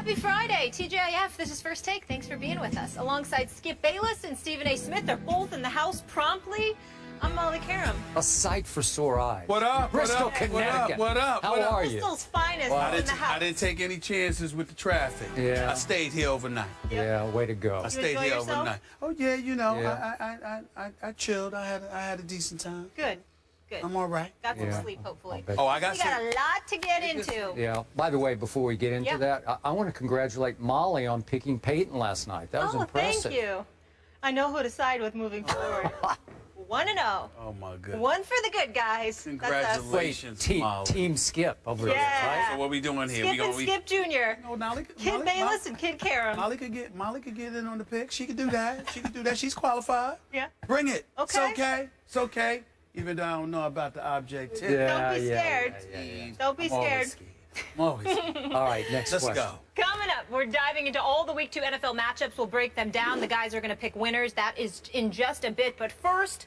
Happy Friday, TGIF. This is First Take. Thanks for being with us. Alongside Skip Bayless and Stephen A. Smith, they're both in the house promptly. I'm Molly Karam. A sight for sore eyes. What up? Bristol, what up? Connecticut. What up? How are you? Bristol's finest in the house. I didn't take any chances with the traffic. Yeah. I stayed here overnight. Yeah, way to go. I stayed enjoy here yourself? overnight. Oh yeah, you know, Yeah. I chilled. I had a decent time. Good. I'm all right. Got some Yeah. sleep, hopefully. Oh, I got We got a lot to get into. Yeah. By the way, before we get into Yeah. that, I want to congratulate Molly on picking Peyton last night. That was impressive. Thank you. I know who to side with moving forward. 1-0. Oh my goodness. One for the good guys. Congratulations, Wait, Molly. team Skip over there, Yeah. right? So what we doing here? Skip and Skip Jr. No, Molly, Kid Bayless and Kid Karam. Molly could get in on the pick. She could do that. She could do that. She's qualified. Yeah. Bring it. Okay. It's okay. It's okay. Even though I don't know about the objectivity. Don't be scared. Don't be I'm always scared. I'm always scared. All right, next Let's question. go. Coming up, we're diving into all the Week 2 NFL matchups. We'll break them down. The guys are going to pick winners. That is in just a bit. But first,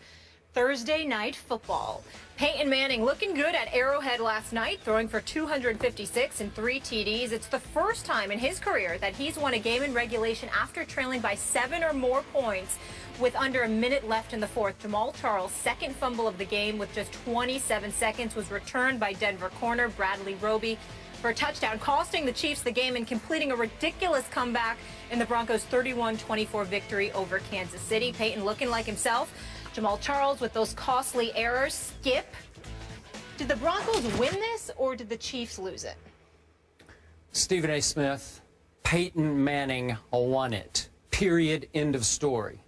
Thursday night football. Peyton Manning looking good at Arrowhead last night, throwing for 256 and 3 TDs. It's the first time in his career that he's won a game in regulation after trailing by 7 or more points with under a minute left in the fourth. Jamal Charles' second fumble of the game with just 27 seconds was returned by Denver corner Bradley Roby for a touchdown, costing the Chiefs the game and completing a ridiculous comeback in the Broncos' 31-24 victory over Kansas City. Peyton looking like himself. Jamal Charles with those costly errors. Skip, did the Broncos win this or did the Chiefs lose it? Stephen A. Smith, Peyton Manning won it. Period. End of story.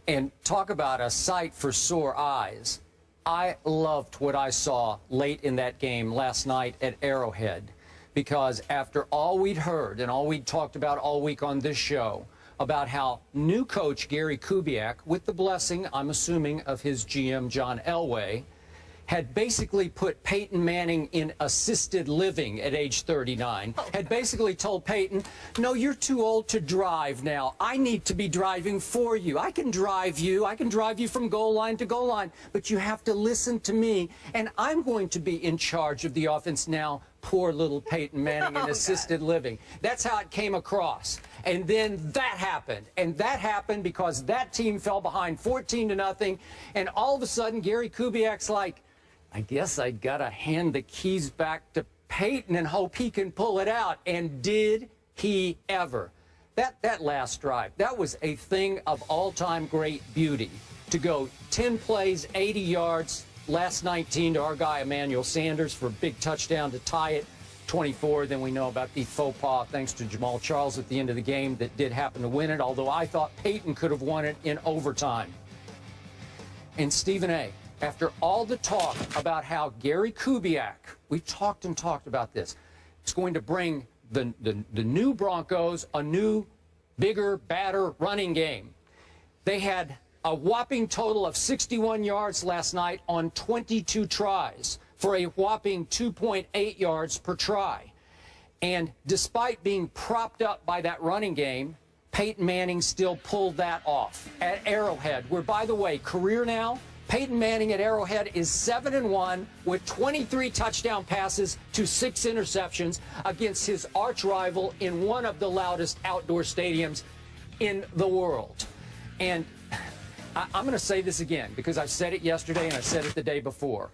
And talk about a sight for sore eyes. I loved what I saw late in that game last night at Arrowhead, because after all we'd heard and all we'd talked about all week on this show about how new coach Gary Kubiak, with the blessing, I'm assuming, of his GM John Elway, had basically put Peyton Manning in assisted living at age 39, had basically told Peyton, no, you're too old to drive now. I need to be driving for you. I can drive you. I can drive you from goal line to goal line, but you have to listen to me, and I'm going to be in charge of the offense now. Poor little Peyton Manning in assisted living. That's how it came across. And then that happened. And that happened because that team fell behind 14-0. And all of a sudden, Gary Kubiak's like, I guess I gotta hand the keys back to Peyton and hope he can pull it out. And did he ever? That last drive, that was a thing of all-time great beauty. To go 10 plays, 80 yards, last 19 to our guy Emmanuel Sanders for a big touchdown to tie it, 24. Then we know about the faux pas thanks to Jamal Charles at the end of the game that did happen to win it, although I thought Peyton could have won it in overtime. And Stephen A., after all the talk about how Gary Kubiak, we talked and talked about this, it's going to bring the new Broncos a new, bigger, badder running game. They had a whopping total of 61 yards last night on 22 tries for a whopping 2.8 yards per try. And despite being propped up by that running game, Peyton Manning still pulled that off at Arrowhead, where, by the way, career now, Peyton Manning at Arrowhead is 7-1 with 23 touchdown passes to 6 interceptions against his arch rival in one of the loudest outdoor stadiums in the world. And I'm going to say this again because I said it yesterday and I said it the day before.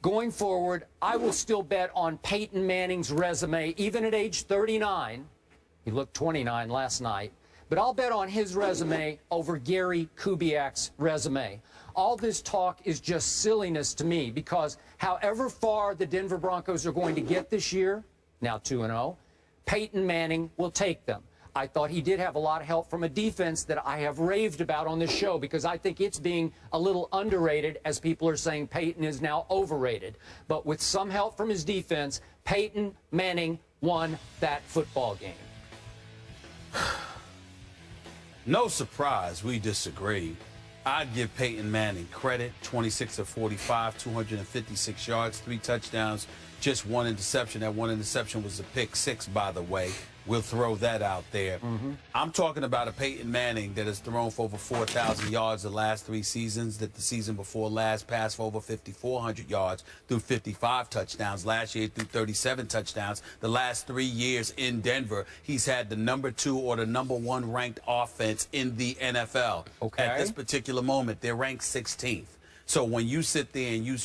Going forward, I will still bet on Peyton Manning's resume, even at age 39. He looked 29 last night. But I'll bet on his resume over Gary Kubiak's resume. All this talk is just silliness to me because however far the Denver Broncos are going to get this year, now 2-0, Peyton Manning will take them. I thought he did have a lot of help from a defense that I have raved about on this show because I think it's being a little underrated as people are saying Peyton is now overrated. But with some help from his defense, Peyton Manning won that football game. No surprise, we disagree. I'd give Peyton Manning credit. 26 of 45, 256 yards, 3 touchdowns, just one interception. That one interception was a pick six, by the way. We'll throw that out there. I'm talking about a Peyton Manning that has thrown for over 4,000 yards the last 3 seasons, that the season before last passed for over 5,400 yards through 55 touchdowns. Last year through 37 touchdowns. The last 3 years in Denver, he's had the number 2 or the number 1 ranked offense in the NFL. Okay. At this particular moment, they're ranked 16th. So when you sit there and you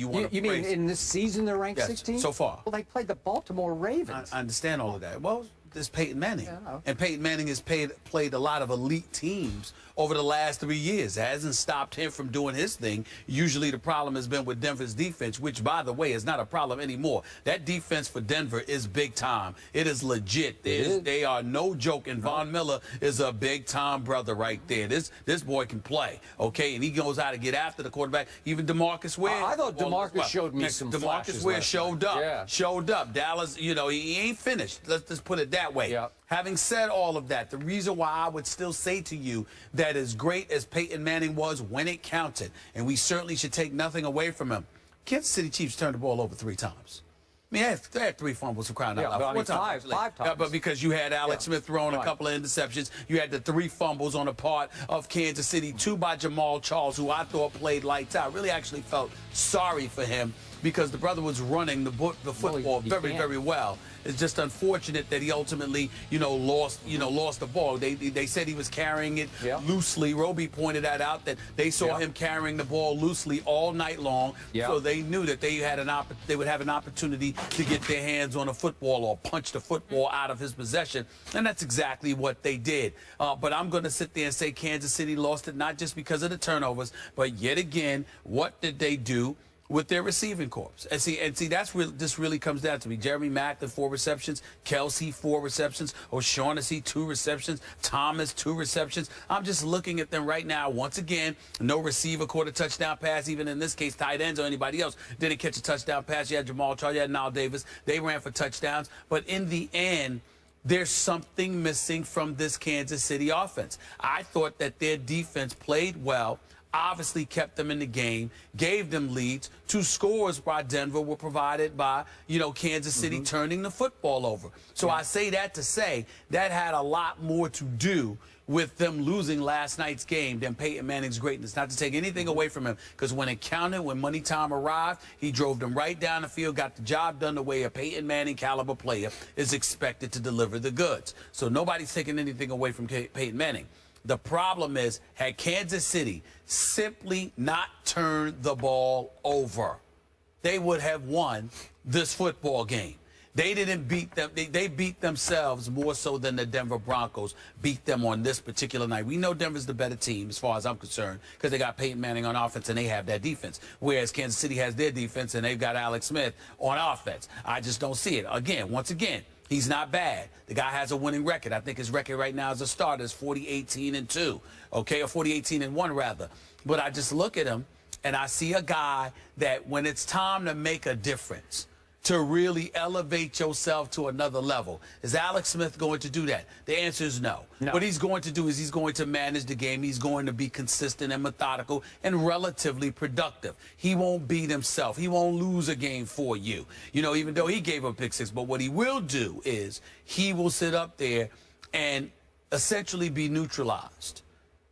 want to You mean in this season they're ranked 16th? So far. Well, they played the Baltimore Ravens. I understand all of that. Well, there's Peyton Manning. Yeah. And Peyton Manning has played a lot of elite teams over the last 3 years. It hasn't stopped him from doing his thing. Usually the problem has been with Denver's defense, which, by the way, is not a problem anymore. That defense for Denver is big time. It is legit. They are no joke, and Von Miller is a big-time brother right there. This boy can play, okay? And he goes out to get after the quarterback. Even DeMarcus Ware. I thought DeMarcus showed me some flashes DeMarcus Ware last showed night. up. Yeah. Showed up. Dallas, you know, he ain't finished. Let's just put it that way. Yep. Having said all of that, the reason why I would still say to you that as great as Peyton Manning was when it counted, and we certainly should take nothing away from him, Kansas City Chiefs turned the ball over 3 times. I mean, they had 3 fumbles for crying out loud. But I mean, 4 times. five times. Yeah, but because you had Alex Smith throwing a couple of interceptions, you had the 3 fumbles on the part of Kansas City, 2 by Jamal Charles, who I thought played lights out. Really actually felt sorry for him because the brother was running the football very well. It's just unfortunate that he ultimately, lost the ball. They said he was carrying it loosely. Roby pointed that out, that they saw him carrying the ball loosely all night long. So they knew that they would have an opportunity to get their hands on a football or punch the football out of his possession, and that's exactly what they did. But I'm going to sit there and say Kansas City lost it not just because of the turnovers, but yet again, what did they do with their receiving corps? And see, that's real. This really comes down to me. Jeremy Maclin, 4 receptions. Kelsey, 4 receptions. O'Shaughnessy, 2 receptions. Thomas, 2 receptions. I'm just looking at them right now. Once again, no receiver caught a touchdown pass. Even in this case, tight ends or anybody else didn't catch a touchdown pass. You had Jamal Charles, you had Nile Davis. They ran for touchdowns. But in the end, there's something missing from this Kansas City offense. I thought that their defense played well, obviously kept them in the game, gave them leads. 2 scores by Denver were provided by, Kansas City turning the football over. So I say that to say that had a lot more to do with them losing last night's game than Peyton Manning's greatness. Not to take anything away from him, because when it counted, when money time arrived, he drove them right down the field, got the job done the way a Peyton Manning caliber player is expected to deliver the goods. So nobody's taking anything away from Peyton Manning. The problem is, had Kansas City simply not turned the ball over, they would have won this football game. They didn't beat them. They beat themselves more so than the Denver Broncos beat them on this particular night. We know Denver's the better team as far as I'm concerned because they got Peyton Manning on offense and they have that defense, whereas Kansas City has their defense and they've got Alex Smith on offense. I just don't see it. Once again, he's not bad. The guy has a winning record. I think his record right now as a starter is 40-18-2, okay, or 40-18-1 rather. But I just look at him and I see a guy that when it's time to make a difference, to really elevate yourself to another level. Is Alex Smith going to do that? The answer is no. What he's going to do is he's going to manage the game. He's going to be consistent and methodical and relatively productive. He won't beat himself. He won't lose a game for you, even though he gave up pick 6. But what he will do is he will sit up there and essentially be neutralized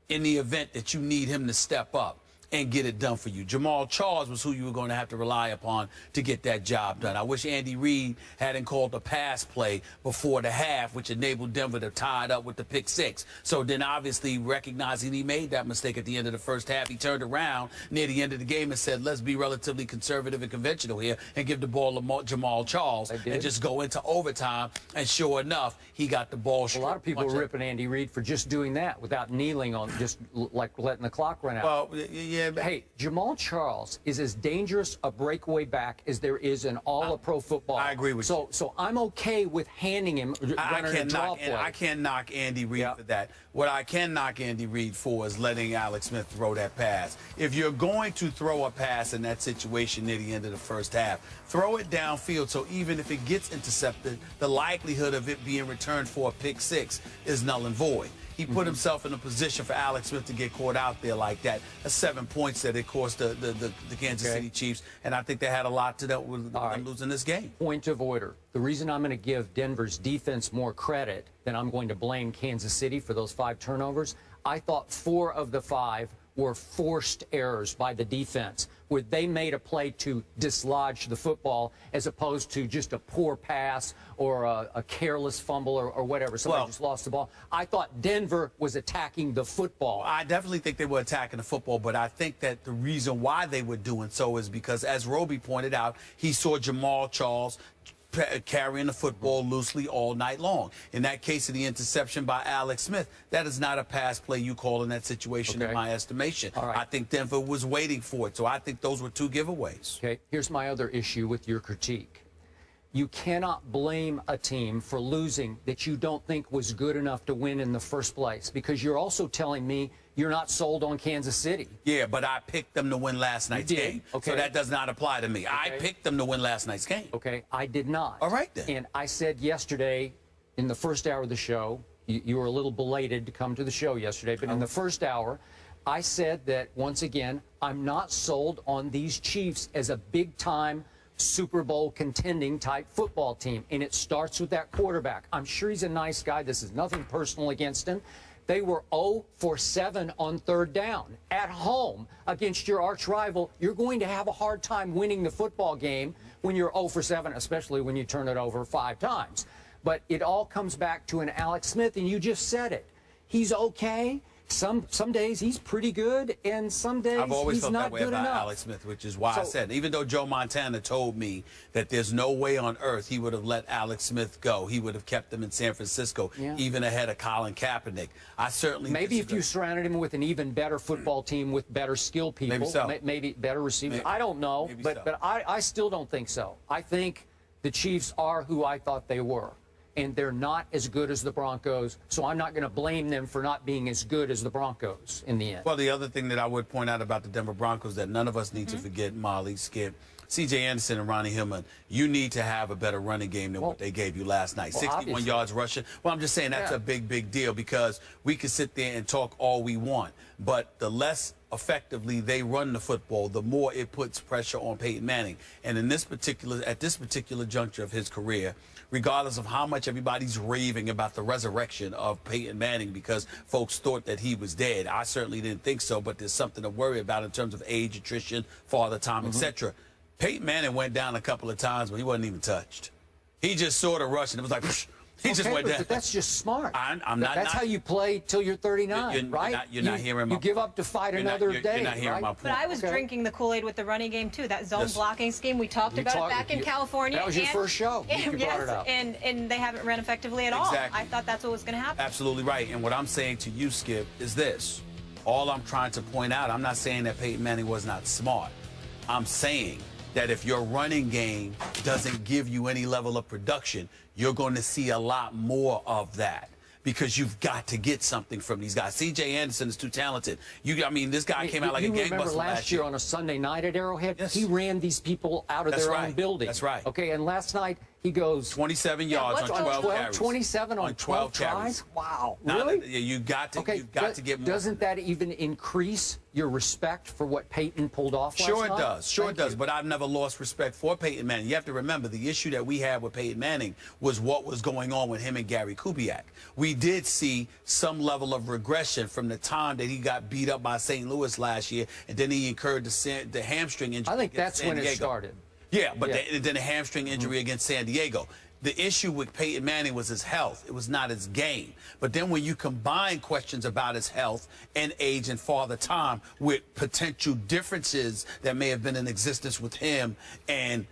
in the event that you need him to step up and get it done for you. Jamal Charles was who you were going to have to rely upon to get that job done. I wish Andy Reid hadn't called a pass play before the half, which enabled Denver to tie it up with the pick 6. So then obviously recognizing he made that mistake at the end of the first half, he turned around near the end of the game and said, let's be relatively conservative and conventional here and give the ball to Jamal Charles and just go into overtime. And sure enough, he got the ball short. A lot of people were ripping Andy Reid for just doing that without kneeling on, just like letting the clock run out. Well, yeah. Hey, Jamal Charles is as dangerous a breakaway back as there is in all of pro football. I agree with you. So I'm okay with handing him running a draw play. I can't knock Andy Reid for that. What I can knock Andy Reid for is letting Alex Smith throw that pass. If you're going to throw a pass in that situation near the end of the first half, throw it downfield so even if it gets intercepted, the likelihood of it being returned for a pick 6 is null and void. he put himself in a position for Alex Smith to get caught out there like that. That's 7 points that it cost the Kansas City Chiefs, and I think they had a lot to do with them losing this game. Point of order. The reason I'm going to give Denver's defense more credit than I'm going to blame Kansas City for those 5 turnovers, I thought 4 of the 5 were forced errors by the defense, where they made a play to dislodge the football as opposed to just a poor pass or a careless fumble or whatever. Somebody just lost the ball. I thought Denver was attacking the football. I definitely think they were attacking the football, but I think that the reason why they were doing so is because, as Roby pointed out, he saw Jamal Charles carrying the football loosely all night long. In that case of the interception by Alex Smith, that is not a pass play you call in that situation, in my estimation. I think Denver was waiting for it, so I think those were 2 giveaways. Okay, here's my other issue with your critique. You cannot blame a team for losing that you don't think was good enough to win in the first place, because you're also telling me you're not sold on Kansas City. Yeah, but I picked them to win last night's game. Okay. So that does not apply to me. I picked them to win last night's game. Okay, I did not. All right, then. And I said yesterday in the first hour of the show, you were a little belated to come to the show yesterday, but in the first hour, I said that, once again, I'm not sold on these Chiefs as a big-time Super Bowl contending type football team. And it starts with that quarterback. I'm sure he's a nice guy. This is nothing personal against him. They were 0 for 7 on 3rd down at home against your arch rival. You're going to have a hard time winning the football game when you're 0 for 7, especially when you turn it over 5 times. But it all comes back to an Alex Smith, and you just said it. He's okay. Some days he's pretty good, and some days I've always he's felt not that way good about enough. Alex Smith, which is why I said, even though Joe Montana told me that there's no way on earth he would have let Alex Smith go, he would have kept him in San Francisco, even ahead of Colin Kaepernick. I certainly maybe if you surrounded him with an even better football team with better skill people, maybe better receivers. I don't know, but I still don't think so. I think the Chiefs are who I thought they were, and they're not as good as the Broncos, so I'm not going to blame them for not being as good as the Broncos in the end. Well, the other thing that I would point out about the Denver Broncos that none of us need to forget, Molly, Skip, C.J. Anderson and Ronnie Hillman, you need to have a better running game than what they gave you last night. 61 yards rushing. Well, I'm just saying that's a big, big deal, because we can sit there and talk all we want, but the less effectively they run the football, the more it puts pressure on Peyton Manning. And in this at this particular juncture of his career, regardless of how much everybody's raving about the resurrection of Peyton Manning because folks thought that he was dead, I certainly didn't think so, but there's something to worry about in terms of age, attrition, father time, etc. Peyton Manning went down a couple of times, but he wasn't even touched. He just sort of rushed, and it was like, psh, he just went down. But that's just smart. I'm not. That's how you play till you're 39, right? You're not hearing my point. You give up to fight another day. You're not hearing my point. But I was drinking the Kool-Aid with the running game, too. That zone blocking scheme, we talked about it back in California. That was your first show. You brought it up. And they haven't run effectively at all. I thought that's what was going to happen. Absolutely right. And what I'm saying to you, Skip, is this. All I'm trying to point out, I'm not saying that Peyton Manning was not smart. I'm saying that if your running game doesn't give you any level of production, you're going to see a lot more of that, because you've got to get something from these guys. C.J. Anderson is too talented. I mean, this guy came out like a gangbuster last year. You remember last year on a Sunday night at Arrowhead? Yes. He ran these people out of their own building. That's right. Okay, and last night he goes 27 yards on 12 carries. 27 on 12 tries? Wow. Really? You got to get more. Doesn't that even increase your respect for what Peyton pulled off last night? Sure it does. Sure it does. But I've never lost respect for Peyton Manning. You have to remember, the issue that we had with Peyton Manning was what was going on with him and Gary Kubiak. We did see some level of regression from the time that he got beat up by St. Louis last year, and then he incurred the hamstring injury. I think that's when it started. Yeah, but then a hamstring injury against San Diego. The issue with Peyton Manning was his health. It was not his game. But then when you combine questions about his health and age and father time with potential differences that may have been in existence with him and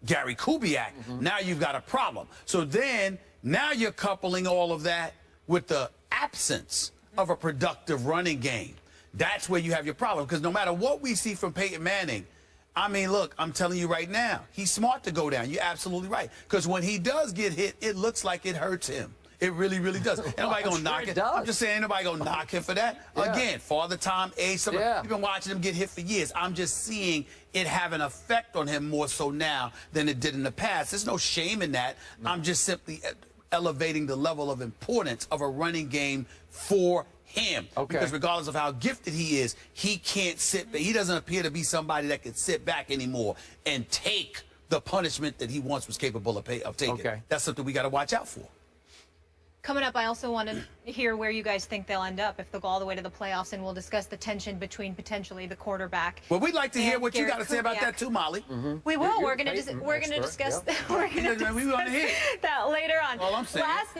Gary Kubiak, now you've got a problem. So then, now you're coupling all of that with the absence of a productive running game. That's where you have your problem. Because no matter what we see from Peyton Manning, I mean, look, I'm telling you right now, he's smart to go down. You're absolutely right. Because when he does get hit, it looks like it hurts him. It really, really does. Ain't nobody gonna knock it. I'm just saying, ain't nobody gonna knock him for that. Again, father time, age. You've been watching him get hit for years. I'm just seeing it have an effect on him more so now than it did in the past. There's no shame in that. I'm just simply elevating the level of importance of a running game for him. Okay. Because regardless of how gifted he is, he can't sit back. He doesn't appear to be somebody that can sit back anymore and take the punishment that he once was capable of taking. Okay. That's something we got to watch out for. Coming up, I also want to hear where you guys think they'll end up if they'll go all the way to the playoffs, and we'll discuss the tension between potentially the quarterback. Well, we'd like to hear what you Garrett got to say about Kubiak. that too, Molly. We will. You're We're going to Peyton discuss. expert, We're going to We want to hear. that later on. All I'm saying. Last